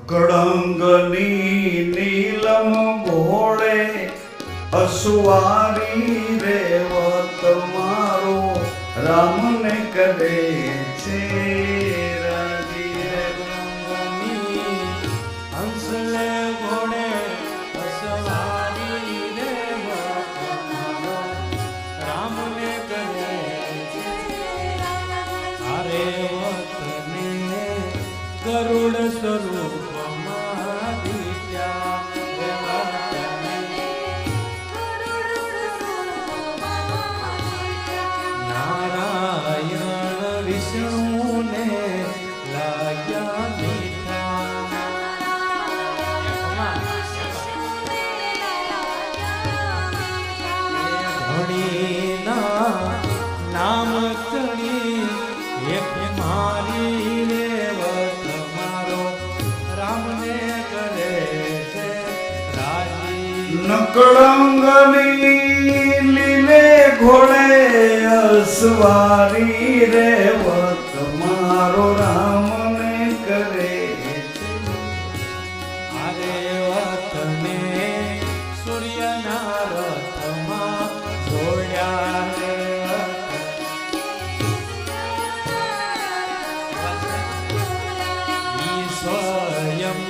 કળંગની નીલમ ઘોડે અસવારી રેવત મારો રામને કરે છે રાજી રે કળંગની હંસલે ઘોડે અસવારી રેવત મારો રામને કરે છે અરે વતને ગરુડ સ્વરૂપમાં દીપ્યા નારાયણ વિષ્ણુને લાગ્યા મીઠા ધણીના નામ ચણી એક મારી રેવત મારો રામને કરે છે રાજી કળંગની લીલે ઘોડે અસવારી રેવત મારો રામને કરે અરે વતને સૂર્યના રથમાં જોડ્યા રે ઈ સ્વયં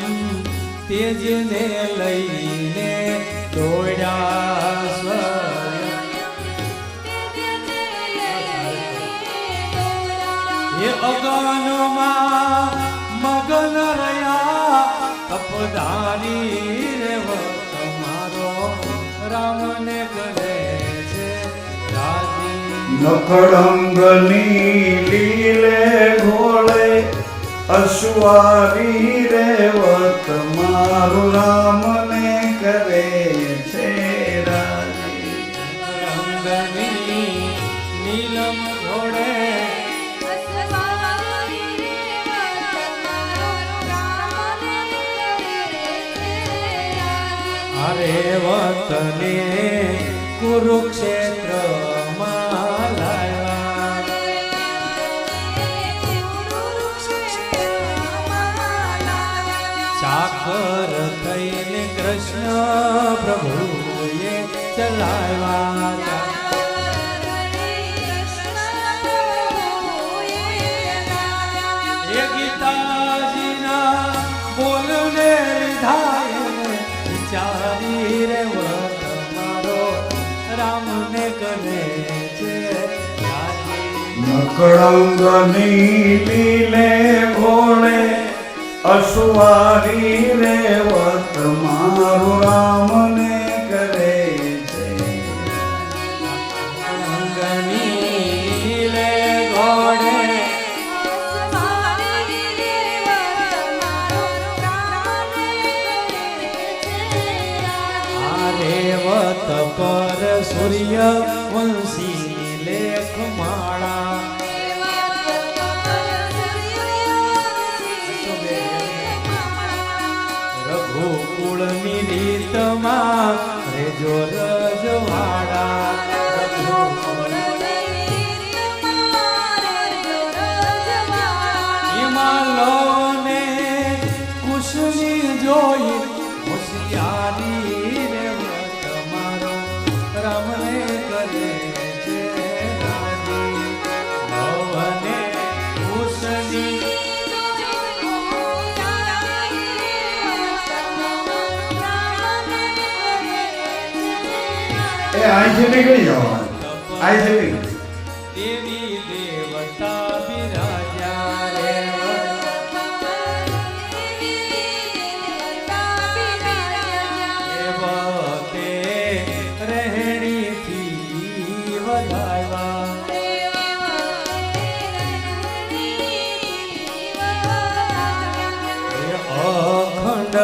તેજને લઈને દોડ્યા સ્વયં એ અગનમાં મગન રહ્યા તપધારી રેવત મારો રામને કરે છે રાજી નકળંગની લીલે ઘોડે અસવારી રેવત મારું રામને કરે છે રાજી રંગની નીલમ ઘોડે અરે વતને કુરુક્ષેત્રમાં લાવ્યા સાકર થઈને કૃષ્ણ પ્રભુએ ચલાવ્યા એ ગીતાજીના બોલને લીધા ચારી રેવત મારો રામને કરે છે નકળંગની લીલે ઘોડે અસવારી રેવત મારું રામને કરે છે રંગની લે ઘોડે રેવત પર સૂર્ય વંશી લેખ માળા રઘુકુળની રીતમાં રેજો રજવાડા હિમાલયને કુશની જોઈ હોશિયારી રેવત મારો રામને કરે છે રાજી ભવને કુશની એ અહીંથી નીકળી જવાનું અહીંથી નીકળી દેવી દેવતા બિરાજ્યા રે દેવતે રહેણીથી વધાવ્યા અખંડ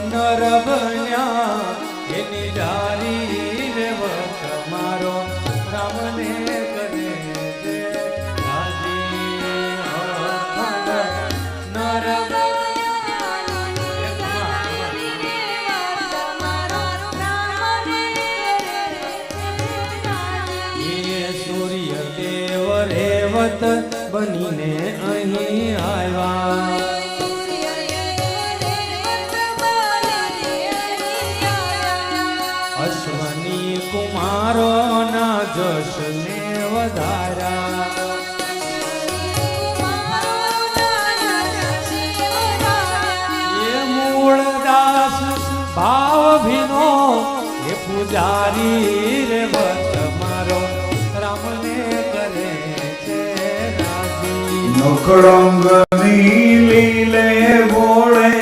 નર બન્યા એની જારી રેવત મારો રામને કરે છે રાજી અખંડ નર સૂર્ય દેવ રેવત બનીને અહીં આવ્યા જશને વધારા એ મૂળ દાસ ભાવ ભીનો એ પૂજારી રે ભક્ત મારો રામને કરે છે રાજી નખડંગની લીલે ભોળે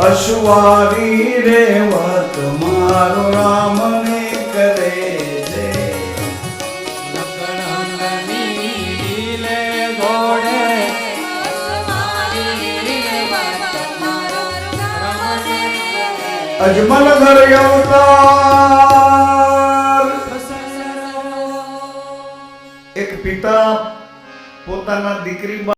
અશ્વારી રેવત મારો રામને કરે છે નકળંગની લીલે ઘોડે અજમલ ઘર અવતાર એક પિતા પોતાના દીકરી